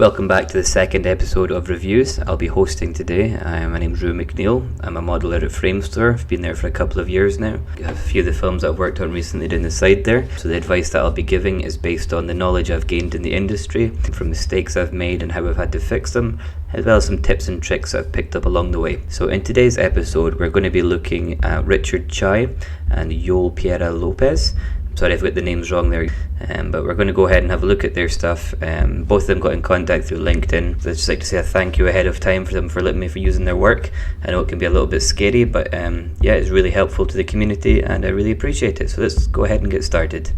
Welcome back to the second episode of Reviews. I'll be hosting today. My name's Rue McNeil. I'm a modeller at Framestore. I've been there for a couple of years now. I have a few of the films that I've worked on recently down the side there. So the advice that I'll be giving is based on the knowledge I've gained in the industry, from mistakes I've made and how I've had to fix them, as well as some tips and tricks that I've picked up along the way. So in today's episode, we're going to be looking at Richard Chai and Yoel Pereira López. Sorry if I got the names wrong there, but we're going to go ahead and have a look at their stuff. Both of them got in contact through LinkedIn. So I'd just like to say a thank you ahead of time for them for letting me for using their work. I know it can be a little bit scary, but yeah, it's really helpful to the community and I really appreciate it. So let's go ahead and get started.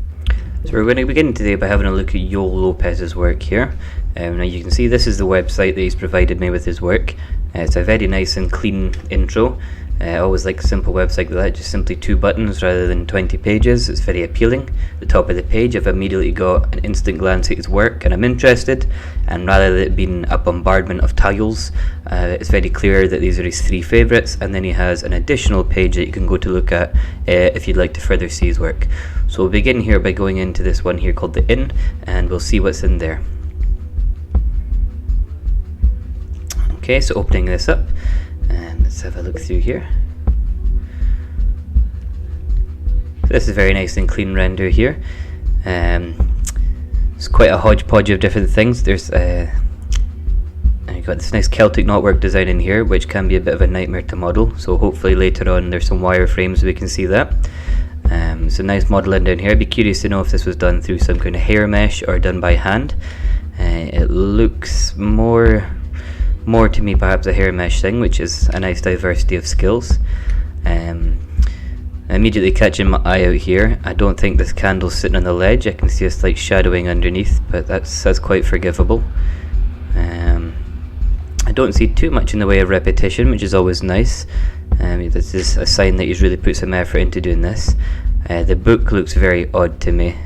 So we're going to begin today by having a look at Yoel López's work here. Now you can see this is the website that he's provided me with his work. It's a very nice and clean intro. I always like a simple website like that, just simply 2 buttons rather than 20 pages. It's very appealing. The top of the page, I've immediately got an instant glance at his work and I'm interested, and rather than it being a bombardment of tiles, it's very clear that these are his 3 favourites, and then he has an additional page that you can go to look at if you'd like to further see his work. So we'll begin here by going into this one here called the In, and we'll see what's in there. Okay, so opening this up, and let's have a look through here. So this is a very nice and clean render here. It's quite a hodgepodge of different things. There's you've got this nice Celtic knotwork design in here, which can be a bit of a nightmare to model. So hopefully later on there's some wireframes so we can see that. It's a nice modelling down here. I'd be curious to know if this was done through some kind of hair mesh or done by hand. It looks more to me perhaps a hair mesh thing, which is a nice diversity of skills. Immediately catching my eye out here, I don't think this candle's sitting on the ledge. I can see a slight shadowing underneath, but that's quite forgivable. I don't see too much in the way of repetition, which is always nice. This is a sign that he's really put some effort into doing this. The book looks very odd to me.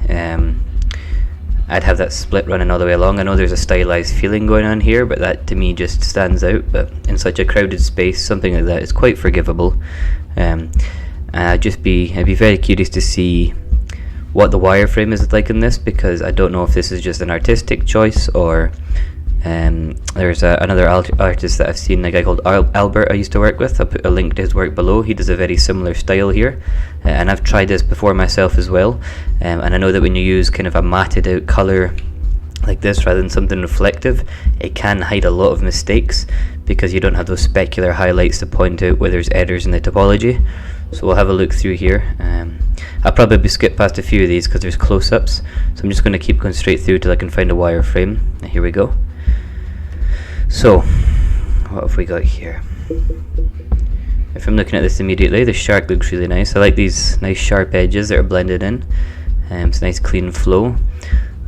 I'd have that split running all the way along. I know there's a stylized feeling going on here, but that to me just stands out. But in such a crowded space, something like that is quite forgivable. I'd be very curious to see what the wireframe is like in this, because I don't know if this is just an artistic choice or there's another artist that I've seen, a guy called Albert I used to work with. I'll put a link to his work below. He does a very similar style here, and I've tried this before myself as well, and I know that when you use kind of a matted out colour like this rather than something reflective, it can hide a lot of mistakes because you don't have those specular highlights to point out where there's errors in the topology. So we'll have a look through here. I'll probably skip past a few of these because there's close-ups, so I'm just going to keep going straight through till I can find a wireframe. Here we go. So what have we got here? If I'm looking at this immediately, the shark looks really nice. I like these nice sharp edges that are blended in. It's a nice clean flow.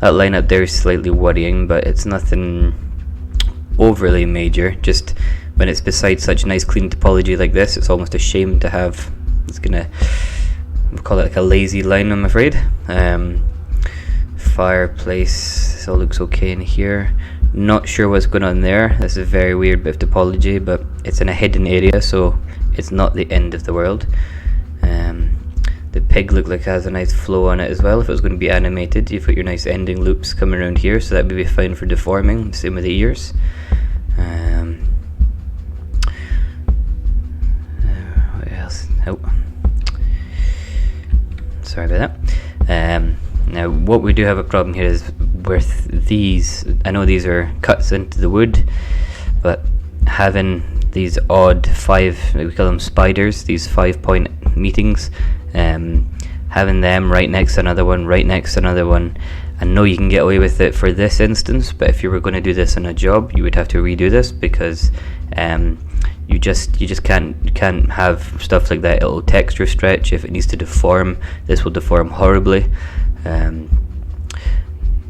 That line up there is slightly worrying, but it's nothing overly major. Just when it's beside such nice clean topology like this, it's almost a shame to have, we'll call it like a lazy line, I'm afraid. Fireplace, this all looks okay in here. Not sure what's going on there. This is a very weird bit of topology, but it's in a hidden area, so it's not the end of the world. The pig looked like it has a nice flow on it as well. If it was going to be animated, you've got your nice ending loops coming around here, so that would be fine for deforming. Same with the ears. What else? Oh, sorry about that. Now what we do have a problem here is with these. I know these are cuts into the wood, but having these odd we call them spiders, these 5-point meetings, having them right next to another one, right next to another one. I know you can get away with it for this instance, but if you were going to do this on a job, you would have to redo this, because you just can't have stuff like that. It'll texture stretch. If it needs to deform, this will deform horribly.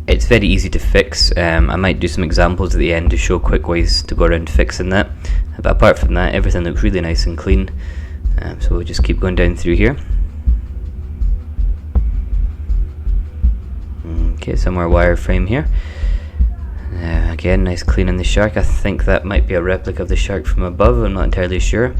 It's very easy to fix. I might do some examples at the end to show quick ways to go around fixing that, but apart from that, everything looks really nice and clean. So we'll just keep going down through here. Okay, some more wireframe here. Again, nice clean on the shark. I think that might be a replica of the shark from above. I'm not entirely sure.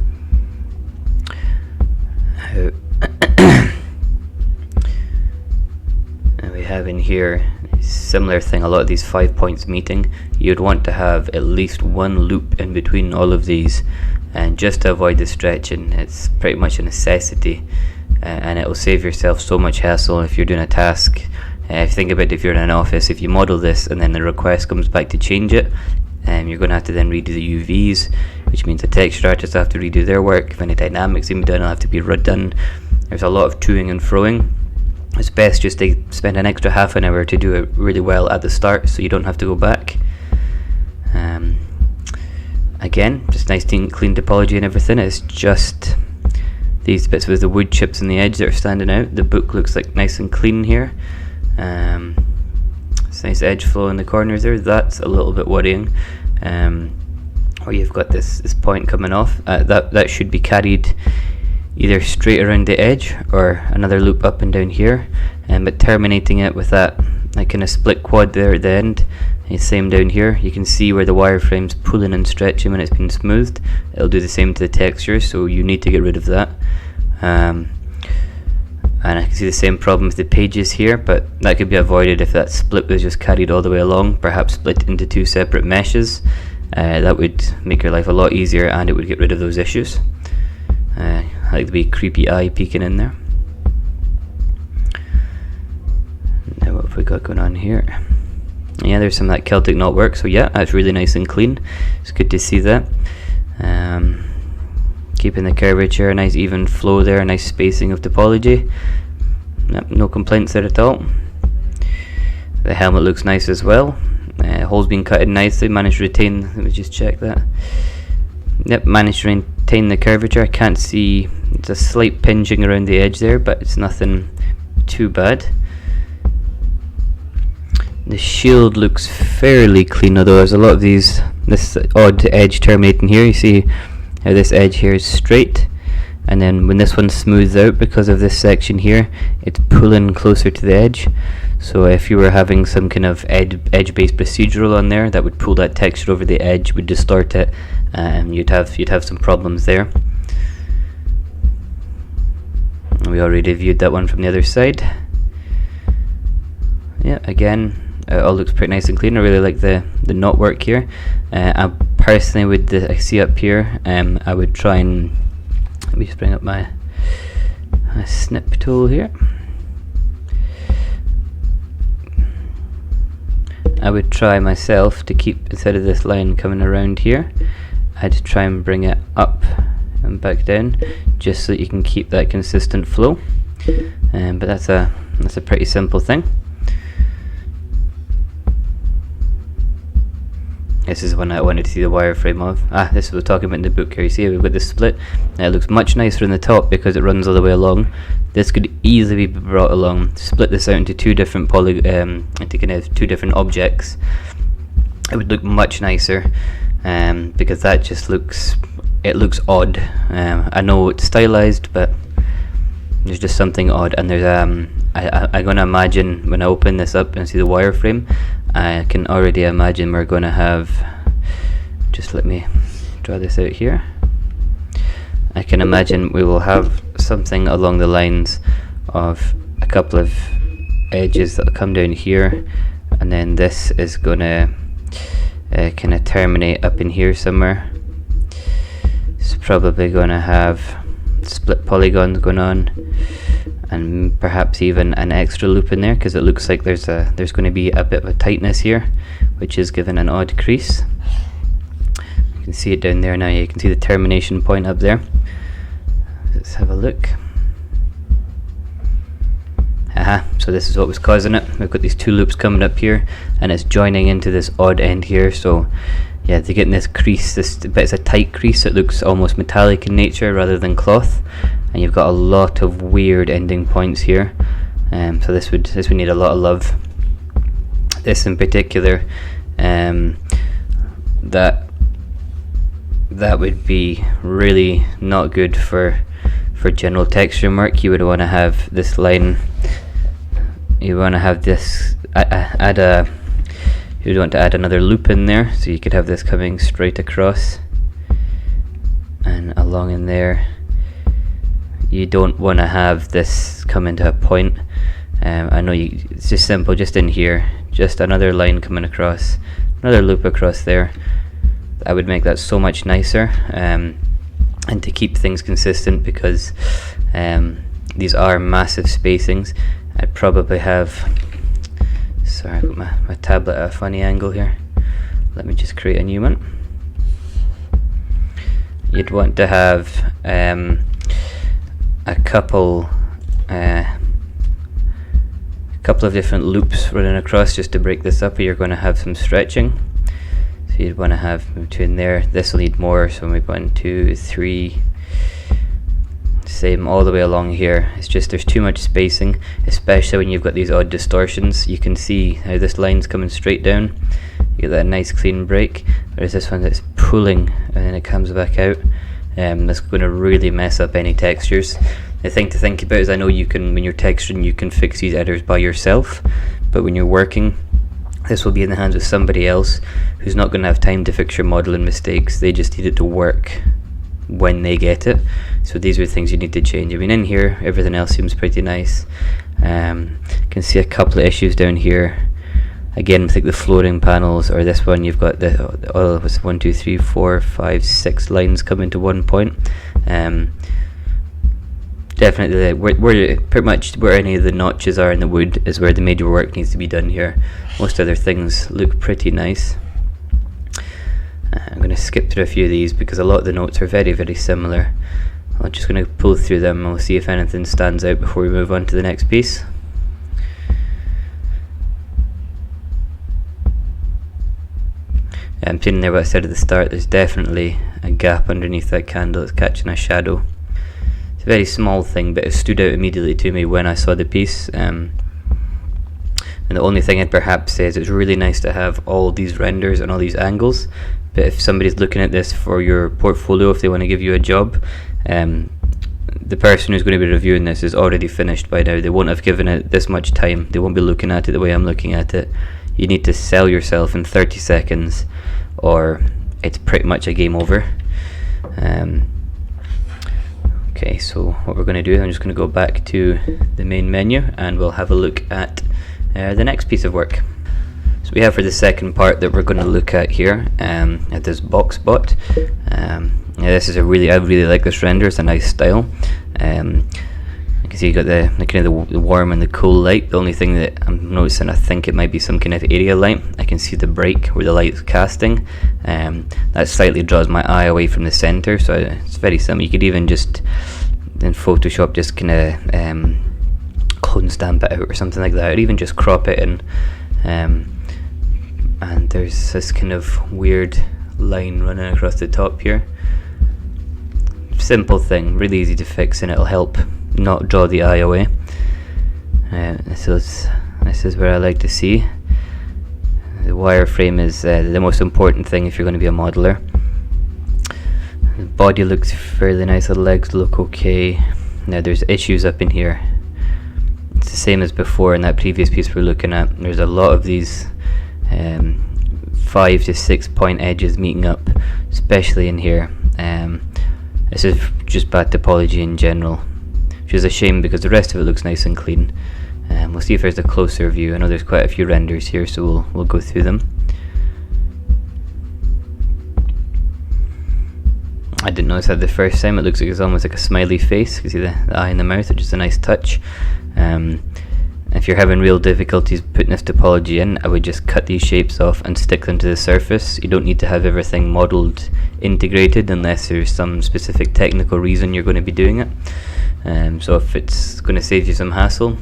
And we have in here Similar thing, a lot of these 5 points meeting, you'd want to have at least one loop in between all of these, and just to avoid the stretching, it's pretty much a necessity, and it will save yourself so much hassle if you're doing a task. If you think about it, if you're in an office, if you model this and then the request comes back to change it, you're going to have to then redo the UVs, which means the texture artists have to redo their work. If any dynamics need to be done, it'll have to be redone. There's a lot of toing and froing. It's best just to spend an extra half an hour to do it really well at the start, so you don't have to go back. Again, just nice clean topology and everything. It's just these bits with the wood chips on the edge that are standing out. The book looks like nice and clean here. It's nice edge flow in the corners there. That's a little bit worrying. Or you've got this point coming off. That should be carried either straight around the edge or another loop up and down here, but terminating it with that kind of split quad there at the end. And same down here, you can see where the wireframe's pulling and stretching when it's been smoothed. It'll do the same to the texture, so you need to get rid of that. And I can see the same problem with the pages here, but that could be avoided if that split was just carried all the way along, perhaps split into 2 separate meshes. That would make your life a lot easier, and it would get rid of those issues. I like the wee creepy eye peeking in there. Now what have we got going on here? Yeah, there's some of that Celtic knotwork, so yeah, that's really nice and clean. It's good to see that. Keeping the curvature, a nice even flow there, a nice spacing of topology. Yep, no complaints there at all. The helmet looks nice as well. Holes being cut in nicely, managed to retain, let me just check that. Yep, managed to retain the curvature. I can't see, it's a slight pinging around the edge there, but it's nothing too bad. The shield looks fairly clean, although there's a lot of this odd edge terminating here. You see how this edge here is straight, and then when this one smooths out because of this section here, it's pulling closer to the edge. So if you were having some kind of edge-based procedural on there, that would pull that texture over the edge, would distort it, and you'd have some problems there. We already viewed that one from the other side. Yeah, again, it all looks pretty nice and clean. I really like the knot work here. I personally, with I see up here, I would try and, let me just bring up my snip tool here. I would try myself to keep, instead of this line coming around here, I'd try and bring it up and back down, just so that you can keep that consistent flow. But that's a pretty simple thing. This is one I wanted to see the wireframe of. This is what we're talking about in the book here. You see we've got this split. It looks much nicer in the top because it runs all the way along. This could easily be brought along. Split this out into two different two different objects. It would look much nicer, because that just looks odd. I know it's stylized, but there's just something odd. And there's I'm gonna imagine when I open this up and see the wireframe, I can already imagine we're going to have, just let me draw this out here. I can imagine we will have something along the lines of a couple of edges that will come down here, and then this is going to kind of terminate up in here somewhere. It's probably going to have split polygons going on, and perhaps even an extra loop in there, because it looks like there's going to be a bit of a tightness here, which is given an odd crease. You can see it down there now. You can see the termination point up there. Let's have a look. So this is what was causing it. We've got these two loops coming up here, and it's joining into this odd end here. So yeah, they're getting this crease, but it's a tight crease. It looks almost metallic in nature rather than cloth, and you've got a lot of weird ending points here. So this would need a lot of love. This in particular, that would be really not good for general texture work. You would want to have this line. You want to have this you would want to add another loop in there, so you could have this coming straight across and along in there. You don't want to have this come into a point, I know it's just simple, just in here, just another line coming across, another loop across there. I would make that so much nicer, and to keep things consistent, because these are massive spacings. I'd probably have, sorry, I got my tablet at a funny angle here. Let me just create a new one. You'd want to have a couple of different loops running across just to break this up, or you're going to have some stretching. So you'd want to have between there. This will need more, so maybe 1, 2, 3. Same all the way along here. It's just there's too much spacing, especially when you've got these odd distortions. You can see how this line's coming straight down. You get that nice clean break. Whereas this one that's pulling and then it comes back out. That's going to really mess up any textures. The thing to think about is, I know you can, when you're texturing, you can fix these errors by yourself, but when you're working, this will be in the hands of somebody else who's not going to have time to fix your modeling mistakes. They just need it to work when they get it. So these are things you need to change. I mean, in here, everything else seems pretty nice. Can see a couple of issues down here. Again, I think the flooring panels, or this one, you've got the oil was 1, 2, 3, 4, 5, 6 lines coming to one point. Definitely, pretty much where any of the notches are in the wood is where the major work needs to be done here. Most other things look pretty nice. I'm going to skip through a few of these because a lot of the notes are very, very similar. I'm just going to pull through them and we'll see if anything stands out before we move on to the next piece. I'm seeing there what I said at the start, there's definitely a gap underneath that candle. It's catching a shadow. It's a very small thing, but it stood out immediately to me when I saw the piece. And the only thing I'd perhaps say is it's really nice to have all these renders and all these angles, but if somebody's looking at this for your portfolio, if they want to give you a job, the person who's going to be reviewing this is already finished by now. They won't have given it this much time. They won't be looking at it the way I'm looking at it. You need to sell yourself in 30 seconds or it's pretty much a game over. Okay, so what we're going to do is I'm just going to go back to the main menu and we'll have a look at the next piece of work. So we have for the second part that we're going to look at here at this box bot. This is I really like this render. It's a nice style. You can see you got the kind of the warm and the cool light. The only thing that I'm noticing, I think it might be some kind of area light. I can see the break where the light's casting. That slightly draws my eye away from the center, so it's very simple. You could even just in Photoshop just kind of clone stamp it out or something like that, or even just crop it in. And there's this kind of weird line running across the top here. Simple thing, really easy to fix, and it'll help not draw the eye away. This is where I like to see. The wireframe is the most important thing if you're going to be a modeler. The body looks fairly nice, the legs look okay. Now there's issues up in here. It's the same as before in that previous piece we're looking at. There's a lot of these 5 to 6 point edges meeting up, especially in here. This is just bad topology in general, which is a shame because the rest of it looks nice and clean. We'll see if there's a closer view. I know there's quite a few renders here, so we'll go through them. I didn't notice that the first time. It looks like it's almost like a smiley face. You can see the eye and the mouth, which is a nice touch. If you're having real difficulties putting this topology in, I would just cut these shapes off and stick them to the surface. You don't need to have everything modeled integrated unless there's some specific technical reason you're going to be doing it. So if it's going to save you some hassle,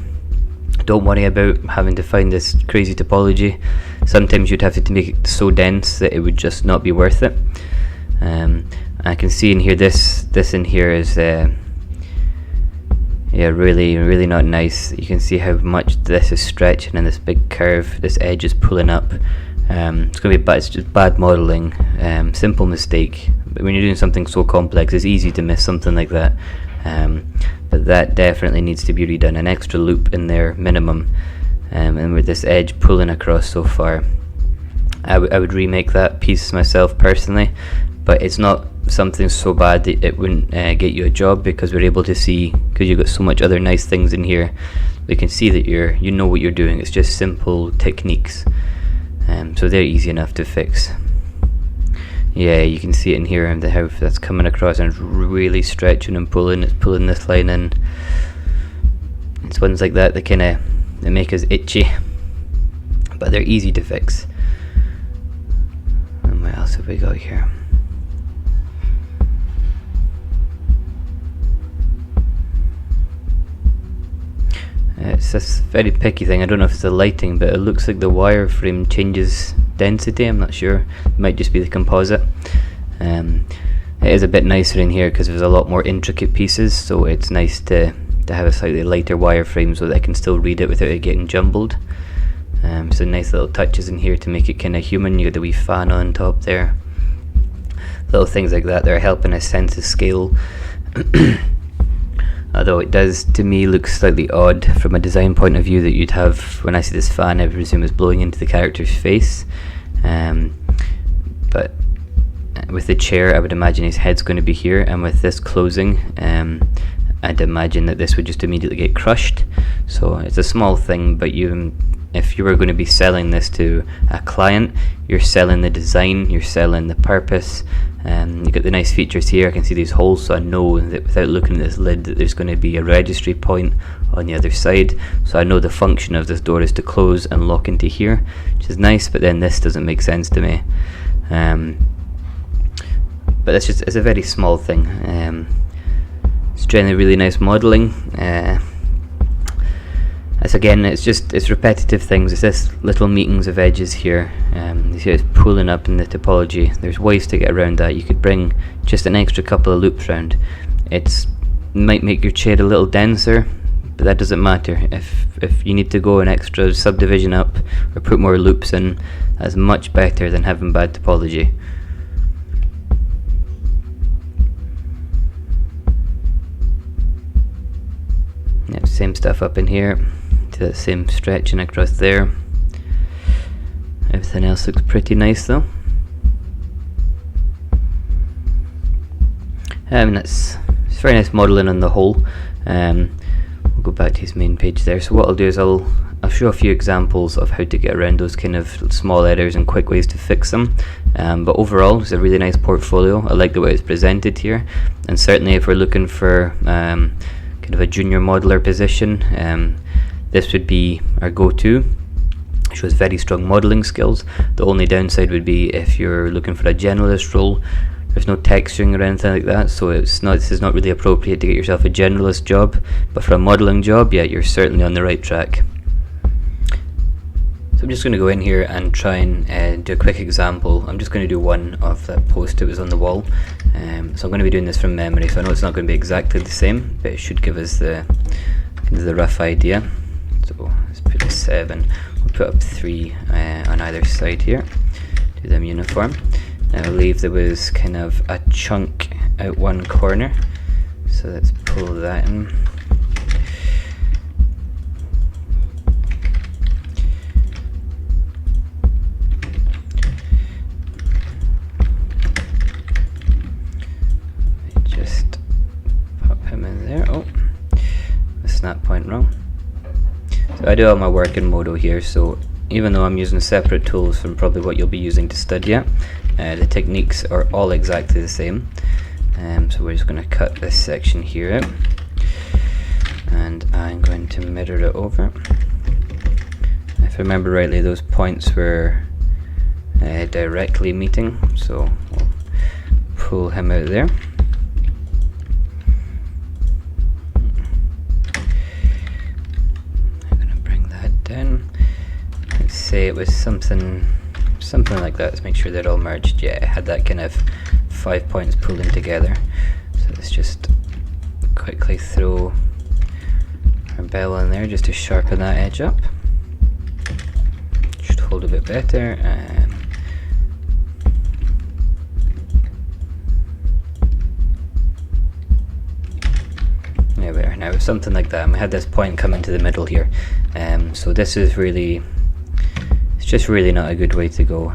don't worry about having to find this crazy topology. Sometimes you'd have to make it so dense that it would just not be worth it. I can see in here, this in here is yeah, really not nice. You can see how much this is stretching and this big curve, this edge is pulling up. It's going to be bad. It's just bad modeling, simple mistake. But when you're doing something so complex, it's easy to miss something like that. But that definitely needs to be redone. An extra loop in there minimum, and with this edge pulling across so far, I would remake that piece myself personally, but it's not something so bad that it wouldn't get you a job, because we're able to see, because you've got so much other nice things in here, we can see that you know what you're doing. It's just simple techniques, so they're easy enough to fix. Yeah, you can see it in here, and how that's coming across and it's really stretching and pulling. It's pulling this line in. It's ones like that that they make us itchy, but they're easy to fix. And what else have we got here? It's this very picky thing. I don't know if it's the lighting, but it looks like the wireframe changes density. I'm not sure. It might just be the composite. It is a bit nicer in here because there's a lot more intricate pieces, so it's nice to have a slightly lighter wireframe so that I can still read it without it getting jumbled. So nice little touches in here to make it kind of human. You got the wee fan on top there. Little things like that are helping a sense of scale. Although it does, to me, look slightly odd from a design point of view that you'd have, when I see this fan, I presume it's blowing into the character's face. But with the chair, I would imagine his head's going to be here, and with this closing, I'd imagine that this would just immediately get crushed. So it's a small thing, but if you were going to be selling this to a client, you're selling the design, you're selling the purpose. You got the nice features here. I can see these holes, so I know that without looking at this lid that there's going to be a registry point on the other side, so I know the function of this door is to close and lock into here, which is nice. But then this doesn't make sense to me, but it's a very small thing. It's generally really nice modeling. It's repetitive things. It's this little meetings of edges here. You see it's pulling up in the topology. There's ways to get around that. You could bring just an extra couple of loops round. It might make your chair a little denser, but that doesn't matter. If you need to go an extra subdivision up or put more loops in, that's much better than having bad topology. Yep, same stuff up in here. That same stretching across there. Everything else looks pretty nice though. It's very nice modelling on the whole. We'll go back to his main page there. So what I'll do is I'll show a few examples of how to get around those kind of small errors and quick ways to fix them. But overall, it's a really nice portfolio. I like the way it's presented here, and certainly if we're looking for kind of a junior modeler position, this would be our go-to. It shows very strong modelling skills. The only downside would be if you're looking for a generalist role. There's no texturing or anything like that, so this is not really appropriate to get yourself a generalist job. But for a modelling job, yeah, you're certainly on the right track. So I'm just going to go in here and try and do a quick example. I'm just going to do one of that post that was on the wall. So I'm going to be doing this from memory, so I know it's not going to be exactly the same, but it should give us the rough idea. So let's put a 7. We'll put up 3 on either side here. Do them uniform. Now I believe there was kind of a chunk out one corner, so let's pull that in. Just pop him in there. Oh, the snap point wrong. So I do have my working modo here, so even though I'm using separate tools from probably what you'll be using to study it, the techniques are all exactly the same. So we're just going to cut this section here out, and I'm going to mirror it over. If I remember rightly, those points were directly meeting, so we'll pull him out there. Down. Let's say it was something like that. Let's make sure they're all merged. Yeah, it had that kind of 5 points pulled in together. So let's just quickly throw our bevel in there just to sharpen that edge up. Should hold a bit better. There we are. Now something like that. And we had this point come into the middle here. So this is really, it's It's just really not a good way to go.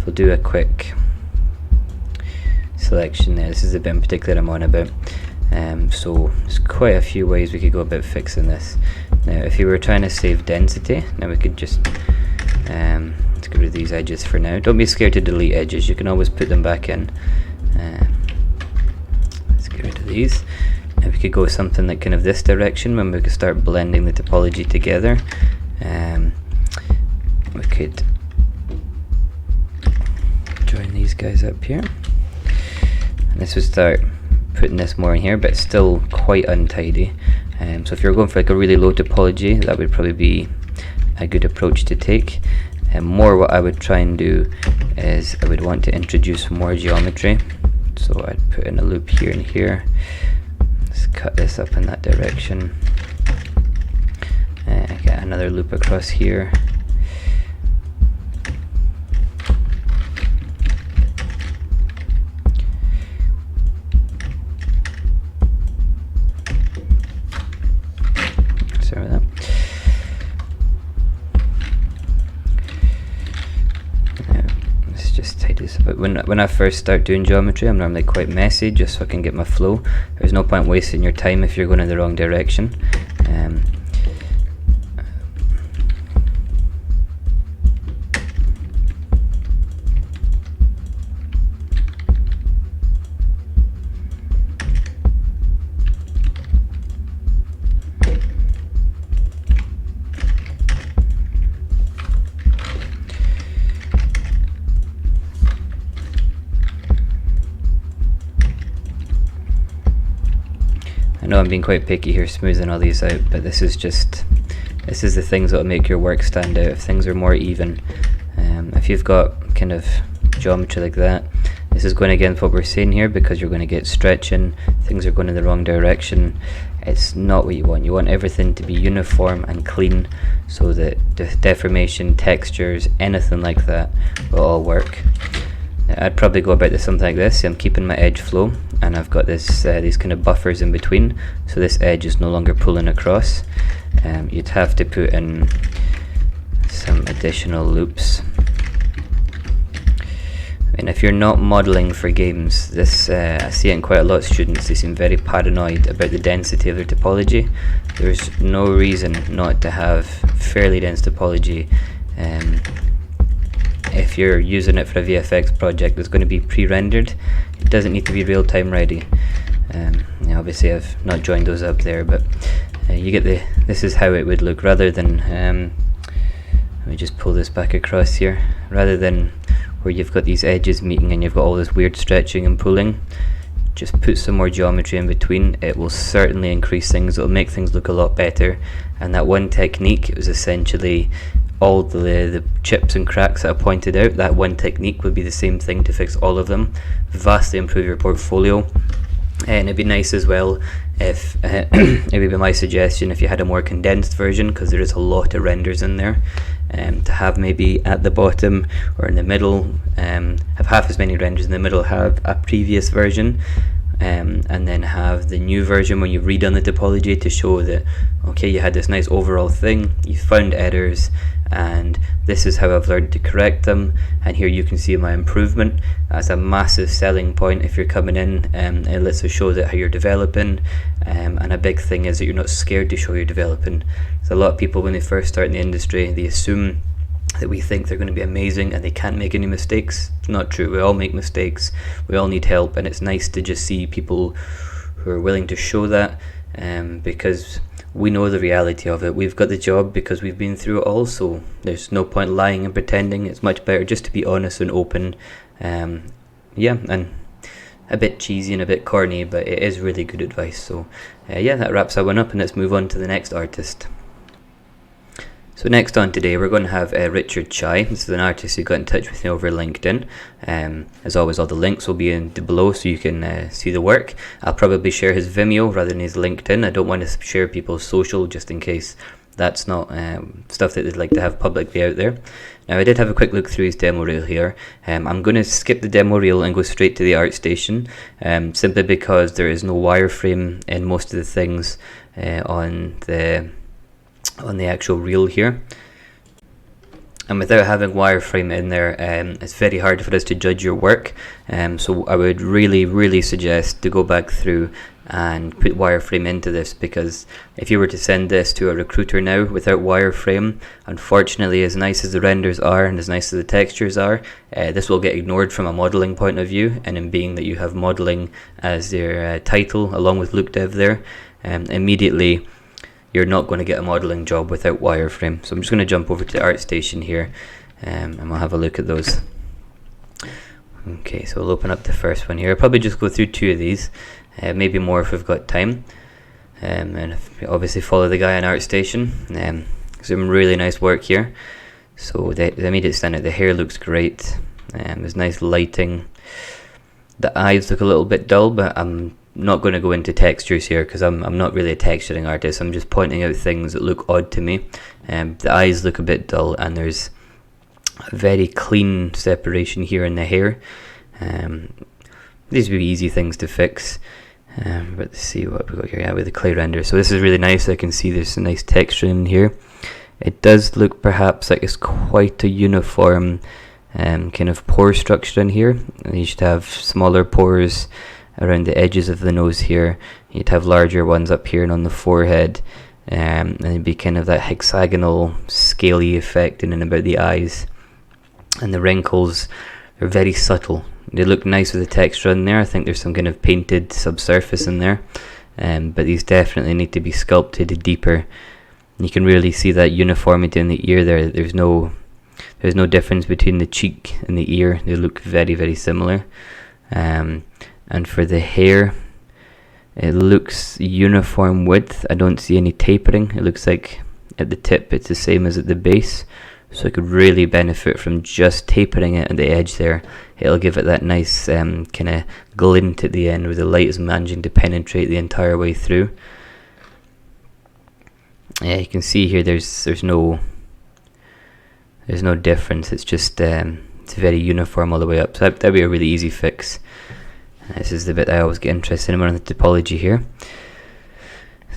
We'll do a quick selection there. This is the bit in particular I'm on about. So there's quite a few ways we could go about fixing this. Now if you were trying to save density, now we could just let's get rid of these edges for now. Don't be scared to delete edges, you can always put them back in. Let's get rid of these. Now we could go something like kind of this direction when we could start blending the topology together. We could join these guys up here, and this would start putting this more in here, but still quite untidy. So if you're going for like a really low topology, that would probably be a good approach to take. And more what I would try and do is I would want to introduce more geometry. So I'd put in a loop here and here. Let's cut this up in that direction. Get another loop across here. Sorry about that. Let's just tidy this up. When I first start doing geometry, I'm normally quite messy just so I can get my flow. There's no point wasting your time if you're going in the wrong direction. I know I'm being quite picky here, smoothing all these out, but this is the things that will make your work stand out. If things are more even, if you've got kind of geometry like that, this is going against what we're saying here, because you're going to get stretching, things are going in the wrong direction. It's not what you want. You want everything to be uniform and clean, so that the deformation, textures, anything like that will all work. I'd probably go about this something like this. I'm keeping my edge flow, and I've got this these kind of buffers in between, so this edge is no longer pulling across. You'd have to put in some additional loops. I mean, if you're not modeling for games, this I see it in quite a lot of students. They seem very paranoid about the density of their topology. There's no reason not to have fairly dense topology. If you're using it for a VFX project that's going to be pre-rendered, it doesn't need to be real-time ready. Obviously I've not joined those up there, but you get this is how it would look, rather than let me just pull this back across here, rather than where you've got these edges meeting and you've got all this weird stretching and pulling. Just put some more geometry in between. It will certainly increase things. It'll make things look a lot better. And that one technique, it was essentially all the chips and cracks that I pointed out. That one technique would be the same thing to fix all of them, vastly improve your portfolio. And it'd be nice as well if it would be my suggestion if you had a more condensed version, because there is a lot of renders in there, to have maybe at the bottom or in the middle, have half as many renders in the middle, have a previous version, and then have the new version when you redone the topology to show that, okay, you had this nice overall thing, you found errors, and this is how I've learned to correct them, and here you can see my improvement. That's a massive selling point if you're coming in. It lets us show that how you're developing, and a big thing is that you're not scared to show you're developing. So a lot of people, when they first start in the industry, they assume that we think they're going to be amazing and they can't make any mistakes. It's not true. We all make mistakes, we all need help, and it's nice to just see people who are willing to show that, because we know the reality of it. We've got the job because we've been through it all, so there's no point lying and pretending. It's much better just to be honest and open. Yeah, and a bit cheesy and a bit corny, but it is really good advice. So yeah, that wraps that one up, and let's move on to the next artist. So next on today, we're going to have Richard Chai. This is an artist who got in touch with me over LinkedIn. As always, all the links will be in below, so you can see the work. I'll probably share his Vimeo rather than his LinkedIn. I don't want to share people's social, just in case that's not stuff that they'd like to have publicly out there. Now, I did have a quick look through his demo reel here. I'm going to skip the demo reel and go straight to the ArtStation, simply because there is no wireframe in most of the things on the actual reel here. And without having wireframe in there, it's very hard for us to judge your work. So I would really suggest to go back through and put wireframe into this, because if you were to send this to a recruiter now without wireframe, unfortunately, as nice as the renders are and as nice as the textures are, this will get ignored from a modeling point of view. And in being that you have modeling as your title along with look dev there, immediately you're not going to get a modeling job without wireframe. So I'm just going to jump over to the ArtStation here, and we'll have a look at those. Okay, so we'll open up the first one here. I'll probably just go through 2 of these, maybe more if we've got time. And if obviously follow the guy on ArtStation. Some really nice work here. So the immediate standout, the hair looks great. There's nice lighting. The eyes look a little bit dull, but I'm not going to go into textures here because I'm not really a texturing artist. I'm just pointing out things that look odd to me. The eyes look a bit dull, and there's a very clean separation here in the hair. These would be easy things to fix. But let's see what we got here. Yeah, with the clay render. So this is really nice. I can see there's a nice texture in here. It does look perhaps like it's quite a uniform kind of pore structure in here. You should have smaller pores around the edges of the nose here. You'd have larger ones up here and on the forehead, and it'd be kind of that hexagonal scaly effect in and about the eyes. And the wrinkles are very subtle. They look nice with the texture in there. I think there's some kind of painted subsurface in there, but these definitely need to be sculpted deeper. You can really see that uniformity in the ear there. There's no difference between the cheek and the ear. They look very similar. And for the hair, it looks uniform width. I don't see any tapering. It looks like at the tip it's the same as at the base. So I could really benefit from just tapering it at the edge there. It'll give it that nice kind of glint at the end where the light is managing to penetrate the entire way through. Yeah, you can see here there's no difference. It's just it's very uniform all the way up. So that'd be a really easy fix. This is the bit I always get interested in on the topology here.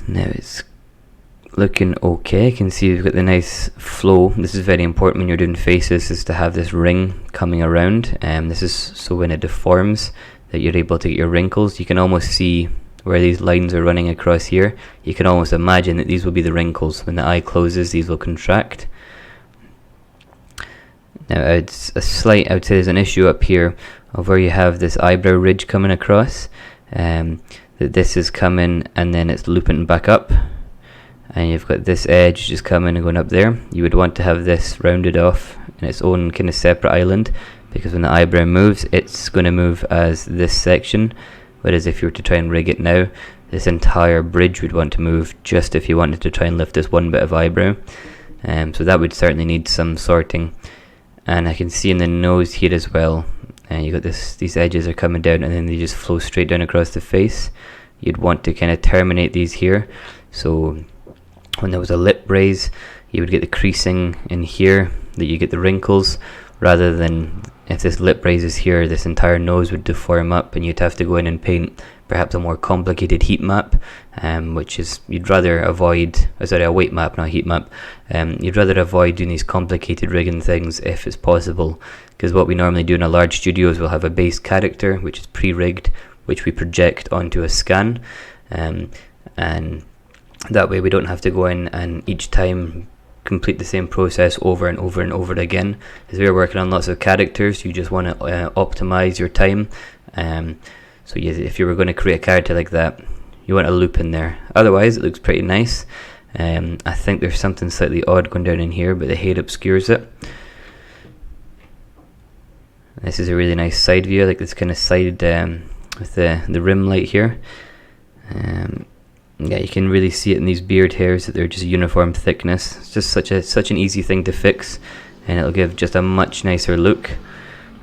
Now it's looking okay. I can see we've got the nice flow. This is very important when you're doing faces, is to have this ring coming around. This is so when it deforms that you're able to get your wrinkles. You can almost see where these lines are running across here. You can almost imagine that these will be the wrinkles. When the eye closes, these will contract. Now I would say there's an issue up here of where you have this eyebrow ridge coming across. That this is coming and then it's looping back up. And you've got this edge just coming and going up there. You would want to have this rounded off in its own kind of separate island, because when the eyebrow moves, it's going to move as this section. Whereas if you were to try and rig it now, this entire bridge would want to move just if you wanted to try and lift this one bit of eyebrow. So that would certainly need some sorting. And I can see in the nose here as well, you got these edges are coming down and then they just flow straight down across the face. You'd want to kind of terminate these here. So when there was a lip raise, you would get the creasing in here, that you get the wrinkles, rather than if this lip raise is here, this entire nose would deform up and you'd have to go in and paint perhaps a more complicated heat map, which is you'd rather avoid, a weight map, not heat map. You'd rather avoid doing these complicated rigging things if it's possible, because what we normally do in a large studio is we'll have a base character which is pre-rigged, which we project onto a scan, and that way we don't have to go in and each time complete the same process over and over and over again. As we're working on lots of characters, you just want to optimize your time. So if you were going to create a character like that, you want a loop in there. Otherwise, it looks pretty nice. I think there's something slightly odd going down in here, but the hair obscures it. This is a really nice side view, like this kind of side with the rim light here. Yeah, you can really see it in these beard hairs that they're just uniform thickness. It's just such an easy thing to fix, and it'll give just a much nicer look.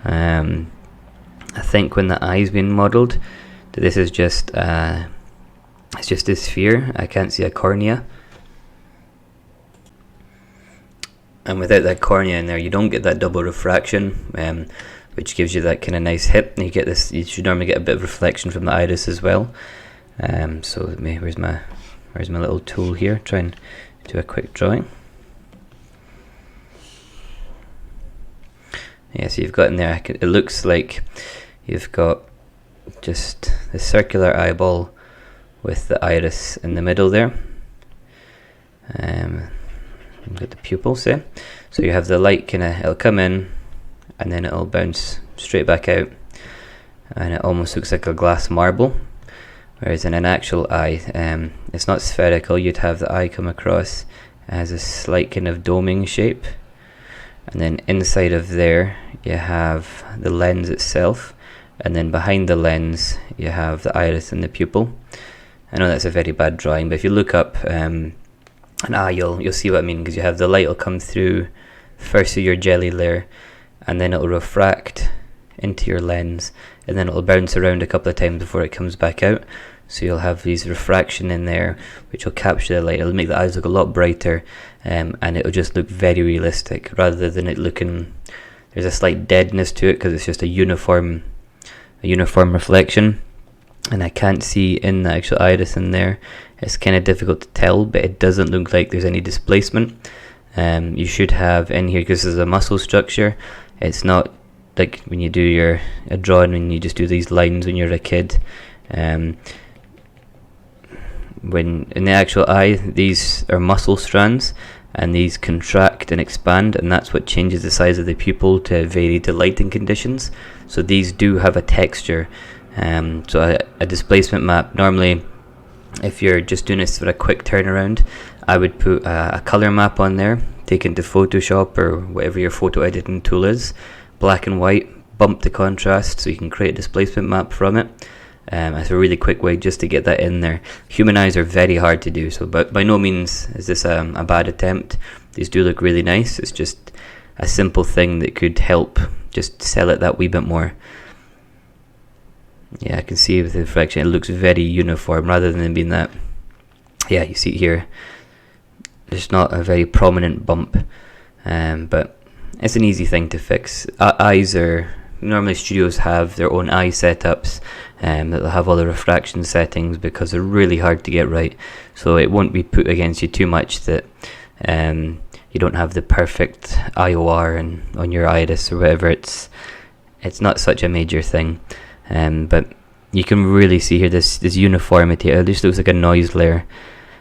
I think when the eye's been modelled, that this is just it's just a sphere. I can't see a cornea, and without that cornea in there, you don't get that double refraction, which gives you that kind of nice hip. And you get this. You should normally get a bit of reflection from the iris as well. So where's my little tool here? Try and do a quick drawing. Yeah, so you've got in there, it looks like you've got just the circular eyeball with the iris in the middle there. You've got the pupils there. So you have the light it'll come in and then it'll bounce straight back out, and it almost looks like a glass marble. Whereas in an actual eye, it's not spherical. You'd have the eye come across as a slight kind of doming shape, and then inside of there you have the lens itself, and then behind the lens you have the iris and the pupil. I know that's a very bad drawing, but if you look up an eye, you'll see what I mean, because you have the light will come through first through your jelly layer, and then it'll refract into your lens, and then it'll bounce around a couple of times before it comes back out. So you'll have these refraction in there which will capture the light. It'll make the eyes look a lot brighter, and it'll just look very realistic rather than it looking, there's a slight deadness to it because it's just a uniform reflection. And I can't see in the actual iris in there. It's kind of difficult to tell, but it doesn't look like there's any displacement. You should have in here, because this is a muscle structure, it's not like when you do a drawing and you just do these lines when you're a kid. When in the actual eye, these are muscle strands, and these contract and expand, and that's what changes the size of the pupil to vary to lighting conditions. So these do have a texture. So a displacement map, normally if you're just doing this for a quick turnaround, I would put a color map on there, take it to Photoshop or whatever your photo editing tool is, black and white, bump the contrast so you can create a displacement map from it. That's a really quick way just to get that in there. Human eyes are very hard to do, so but by no means is this a bad attempt. These do look really nice. It's just a simple thing that could help just sell it that wee bit more. Yeah, I can see with the reflection it looks very uniform rather than being that, yeah, you see here there's not a very prominent bump, but it's an easy thing to fix. Eyes are, normally studios have their own eye setups, that they'll have all the refraction settings because they're really hard to get right, so it won't be put against you too much that you don't have the perfect IOR on your iris or whatever. It's not such a major thing. But you can really see here this uniformity. It just looks like a noise layer.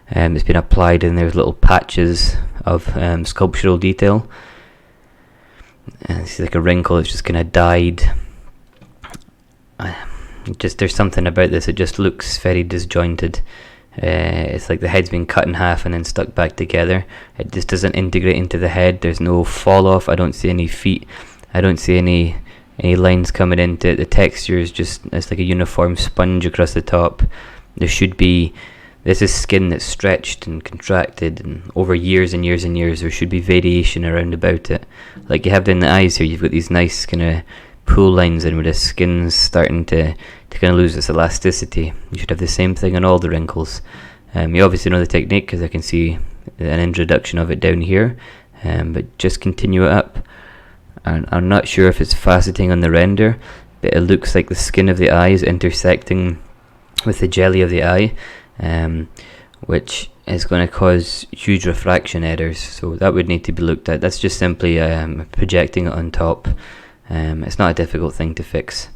It's been applied, and there's little patches of sculptural detail. And it's like a wrinkle that's just kind of dyed. There's something about this. It just looks very disjointed. It's like the head's been cut in half and then stuck back together. It just doesn't integrate into the head. There's no fall off. I don't see any feet. I don't see any lines coming into it. The texture is just, it's like a uniform sponge across the top. This is skin that's stretched and contracted, and over years and years and years there should be variation around about it. Like you have in the eyes here, you've got these nice kind of pool lines in where the skin's starting to kind of lose its elasticity. You should have the same thing on all the wrinkles. You obviously know the technique because I can see an introduction of it down here, but just continue it up. And I'm not sure if it's faceting on the render, but it looks like the skin of the eye is intersecting with the jelly of the eye, which is going to cause huge refraction errors, so that would need to be looked at. That's just simply projecting it on top. It's not a difficult thing to fix.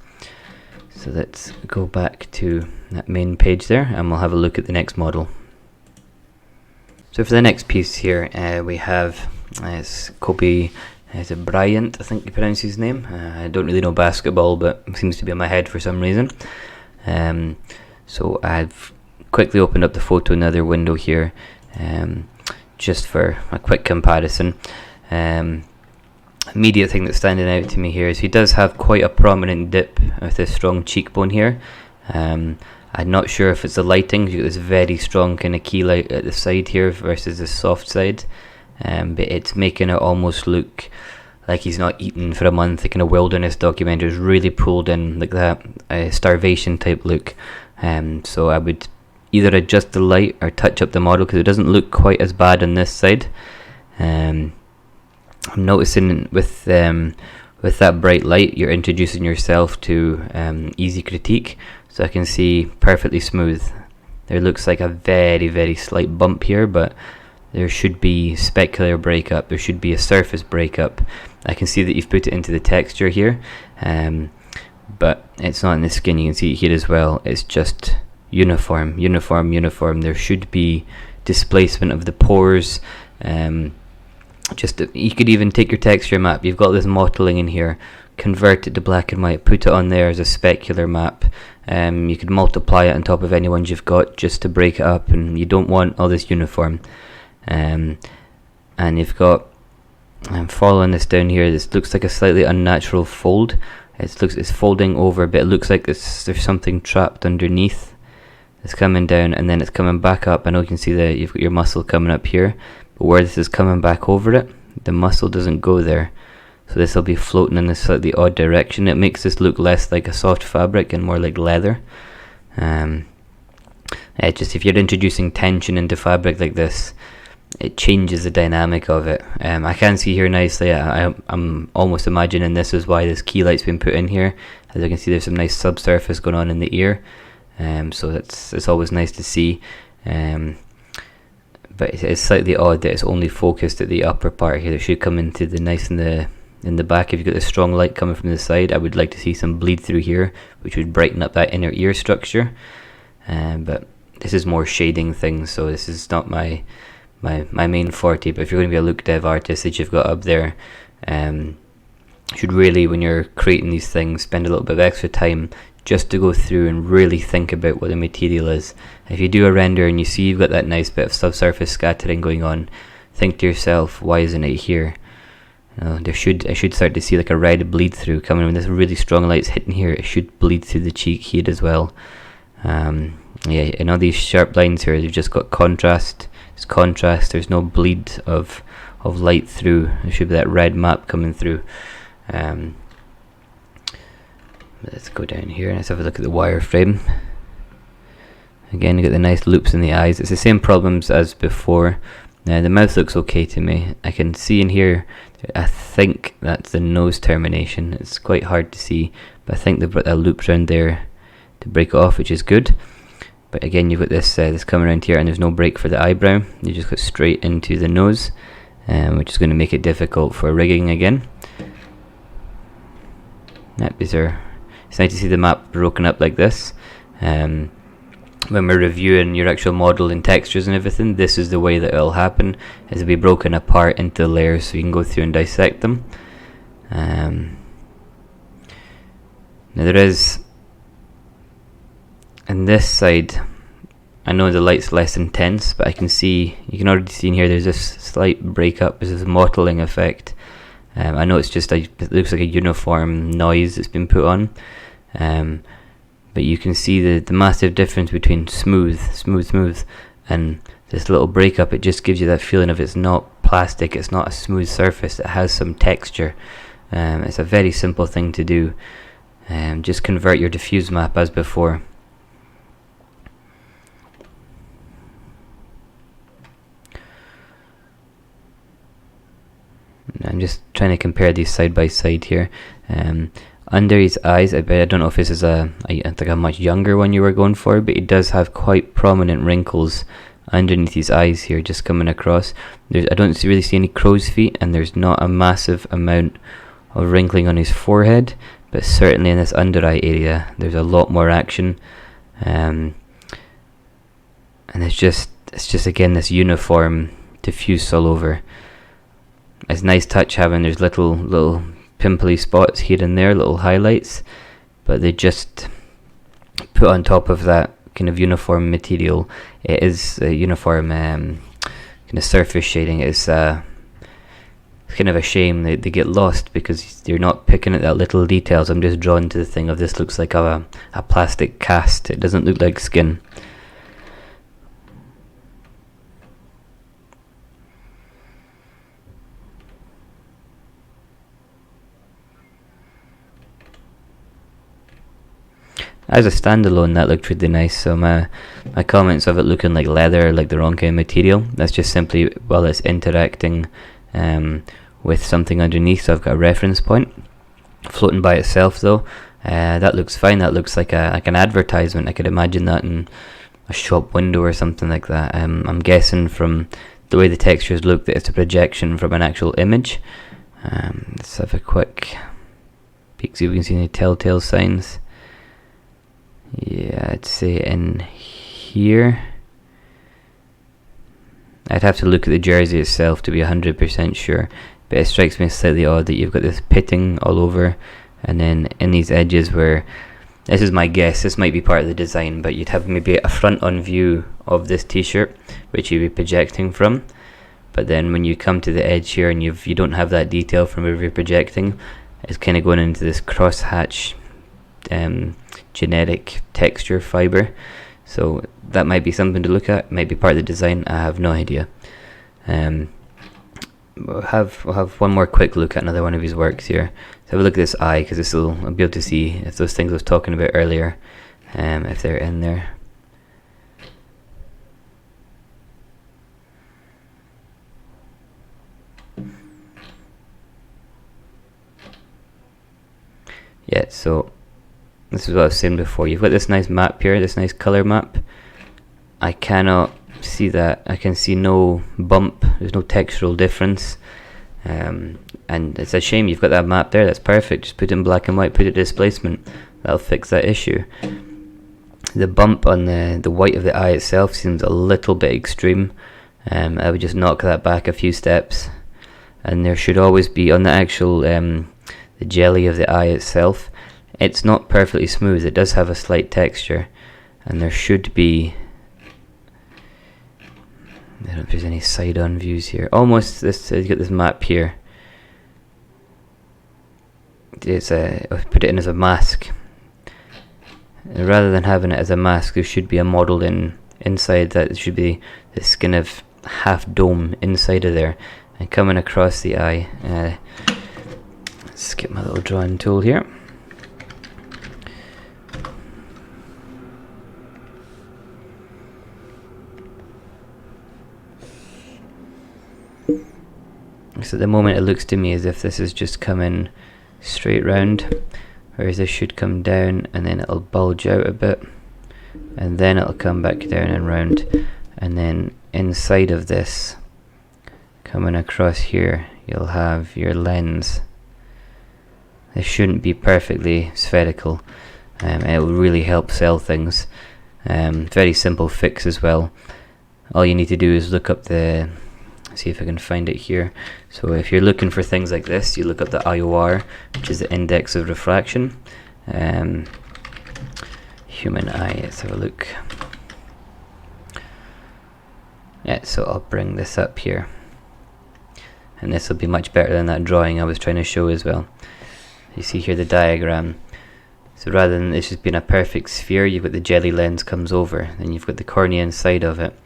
So let's go back to that main page there, and we'll have a look at the next model. So for the next piece here, we have it's Kobe. Is it Bryant, I think you pronounce his name. I don't really know basketball, but it seems to be in my head for some reason. So I've quickly opened up the photo in another window here, just for a quick comparison. Immediate thing that's standing out to me here is he does have quite a prominent dip with a strong cheekbone here. I'm not sure if it's the lighting. You've got this very strong kind of key light at the side here versus the soft side. But it's making it almost look like he's not eaten for a month. The kind of wilderness documentary is really pulled in, like that starvation type look. So I would either adjust the light or touch up the model because it doesn't look quite as bad on this side. I'm noticing with that bright light, you're introducing yourself to easy critique. So I can see perfectly smooth. There looks like a very, very slight bump here, but there should be specular breakup, there should be a surface breakup. I can see that you've put it into the texture here, but it's not in the skin. You can see it here as well. It's just uniform. There should be displacement of the pores. You could even take your texture map. You've got this mottling in here, convert it to black and white, put it on there as a specular map. You could multiply it on top of any ones you've got just to break it up, and you don't want all this uniform. And you've got, I'm following this down here, this looks like a slightly unnatural fold. It's folding over, but it looks like there's something trapped underneath. It's coming down and then it's coming back up. I know you can see that you've got your muscle coming up here, but where this is coming back over it, the muscle doesn't go there. So this will be floating in this slightly odd direction. It makes this look less like a soft fabric and more like leather. Just if you're introducing tension into fabric like this, it changes the dynamic of it. I can see here nicely, I'm almost imagining this is why this key light's been put in here. As you can see, there's some nice subsurface going on in the ear, so it's always nice to see. But it's slightly odd that it's only focused at the upper part here. It should come into the nice in the back. If you've got the strong light coming from the side, I would like to see some bleed through here, which would brighten up that inner ear structure. But this is more shading things, so this is not my main forte. But if you're going to be a look dev artist that you've got up there, you should really, when you're creating these things, spend a little bit of extra time just to go through and really think about what the material is. If you do a render and you see you've got that nice bit of subsurface scattering going on, think to yourself, why isn't it here? I should start to see like a red bleed through coming when this really strong light's hitting here. It should bleed through the cheek here as well. And all these sharp lines here, you've just got contrast. It's contrast. There's no bleed of light through. There should be that red map coming through. Let's go down here and let's have a look at the wireframe. Again, you get the nice loops in the eyes. It's the same problems as before. The mouth looks okay to me. I can see in here, I think that's the nose termination. It's quite hard to see, but I think they've got that loop around there to break it off, which is good. But again, you've got this coming around here, and there's no break for the eyebrow. You just go straight into the nose, which is going to make it difficult for rigging again. It's nice to see the map broken up like this. When we're reviewing your actual model and textures and everything, this is the way that it'll happen. It'll be broken apart into layers so you can go through and dissect them. Now there is, on this side, I know the light's less intense, but you can already see in here there's this slight breakup, there's this mottling effect. I know it's just it looks like a uniform noise that's been put on. But you can see the massive difference between smooth, and this little breakup. It just gives you that feeling of it's not plastic, it's not a smooth surface, it has some texture. It's a very simple thing to do. Just convert your diffuse map as before. I'm just trying to compare these side by side here. Under his eyes, I don't know if this is a much younger one you were going for, but he does have quite prominent wrinkles underneath his eyes here, just coming across. I don't really see any crow's feet, and there's not a massive amount of wrinkling on his forehead, but certainly in this under eye area, there's a lot more action. And it's just again this uniform diffuse all over. It's a nice touch having there's little pimply spots here and there, little highlights, but they just put on top of that kind of uniform material. It is a uniform kind of surface shading. It's kind of a shame they get lost because you're not picking at that little details. I'm just drawn to the thing of this looks like a plastic cast. It doesn't look like skin. As a standalone, that looked really nice. So my comments of it looking like leather, like the wrong kind of material, that's just simply while it's interacting with something underneath. So I've got a reference point. Floating by itself though, that looks fine. That looks like an advertisement. I could imagine that in a shop window or something like that. I'm guessing from the way the textures look, that it's a projection from an actual image. Let's have a quick peek, see if we can see any telltale signs. Yeah, I'd say in here. I'd have to look at the jersey itself to be 100% sure, but it strikes me as slightly odd that you've got this pitting all over, and then in these edges where, this is my guess, this might be part of the design, but you'd have maybe a front-on view of this t-shirt, which you'd be projecting from, but then when you come to the edge here and you don't have that detail from where you're projecting, it's kind of going into this cross-hatch genetic texture fiber. So that might be something to look at, might be part of the design, I have no idea. We'll have one more quick look at another one of his works here. So have a look at this eye, because I'll be able to see if those things I was talking about earlier, if they're in there. Yeah, so this is what I was saying before. You've got this nice map here, this nice color map. I cannot see that. I can see no bump, there's no textural difference. And it's a shame. You've got that map there, that's perfect. Just put it in black and white, put it displacement. That'll fix that issue. The bump on the white of the eye itself seems a little bit extreme. I would just knock that back a few steps. And there should always be, on the actual the jelly of the eye itself, it's not perfectly smooth, it does have a slight texture, and there should be, I don't know if there's any side-on views here, almost this, you got this map here, it's I've put it in as a mask, and rather than having it as a mask, there should be a model inside that. It should be this kind of half dome inside of there, and coming across the eye. Let's get my little drawing tool here. So at the moment it looks to me as if this is just coming straight round, whereas this should come down and then it'll bulge out a bit, and then it'll come back down and round, and then inside of this, coming across here, you'll have your lens. This shouldn't be perfectly spherical. It will really help sell things. Very simple fix as well. All you need to do is look up the, see if I can find it here. So if you're looking for things like this, you look up the IOR, which is the index of refraction. Human eye, let's have a look. Yeah, so I'll bring this up here. And this will be much better than that drawing I was trying to show as well. You see here the diagram. So rather than this just being a perfect sphere, you've got the jelly lens comes over, then you've got the cornea inside of it.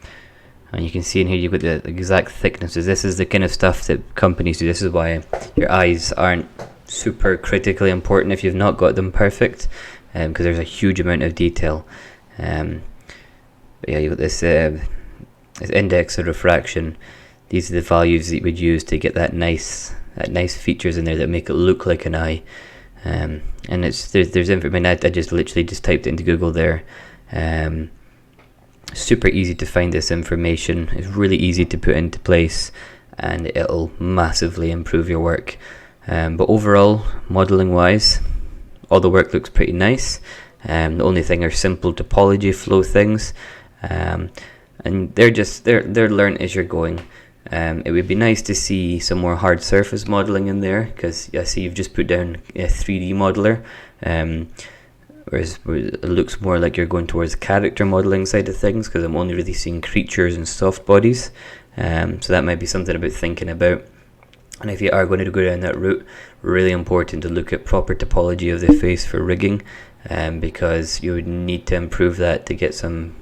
And you can see in here you've got the exact thicknesses. This is the kind of stuff that companies do. This is why your eyes aren't super critically important if you've not got them perfect, because there's a huge amount of detail. But yeah, you've got this index of refraction. These are the values that you would use to get that nice features in there that make it look like an eye. And there's information. I just literally just typed it into Google there. Super easy to find this information. It's really easy to put into place, and it'll massively improve your work. But overall, modeling wise, all the work looks pretty nice. The only thing are simple topology flow things, and they're learnt as you're going. It would be nice to see some more hard surface modeling in there, because I see you've just put down a 3D modeler, whereas it looks more like you're going towards character modeling side of things, because I'm only really seeing creatures and soft bodies. So that might be something about thinking about. And if you are going to go down that route, really important to look at proper topology of the face for rigging, because you would need to improve that to get some.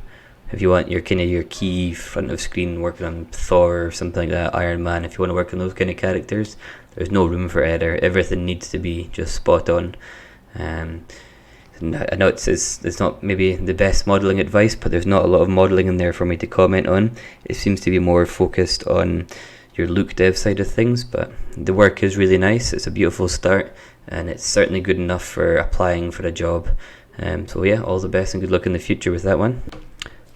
If you want your key front of screen working on Thor or something like that, Iron Man, if you want to work on those kind of characters, there's no room for error. Everything needs to be just spot on. I know it's not maybe the best modelling advice, but there's not a lot of modelling in there for me to comment on. It seems to be more focused on your look dev side of things, but the work is really nice. It's a beautiful start, and it's certainly good enough for applying for a job. So yeah, all the best and good luck in the future with that one.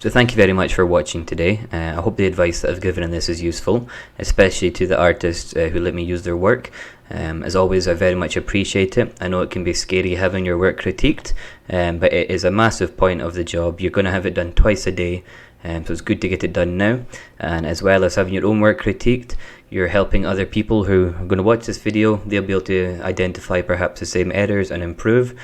So thank you very much for watching today. I hope the advice that I've given in this is useful, especially to the artists who let me use their work. As always, I very much appreciate it. I know it can be scary having your work critiqued, but it is a massive point of the job. You're going to have it done twice a day, so it's good to get it done now. And as well as having your own work critiqued, you're helping other people who are going to watch this video. They'll be able to identify perhaps the same errors and improve.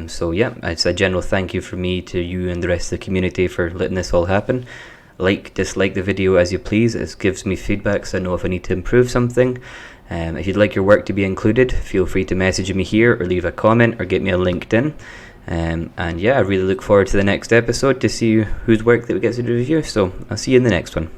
So yeah, it's a general thank you from me to you and the rest of the community for letting this all happen. Like, dislike the video as you please. It gives me feedback so I know if I need to improve something. If you'd like your work to be included, feel free to message me here or leave a comment or get me on LinkedIn. And yeah, I really look forward to the next episode to see whose work that we get to review. So I'll see you in the next one.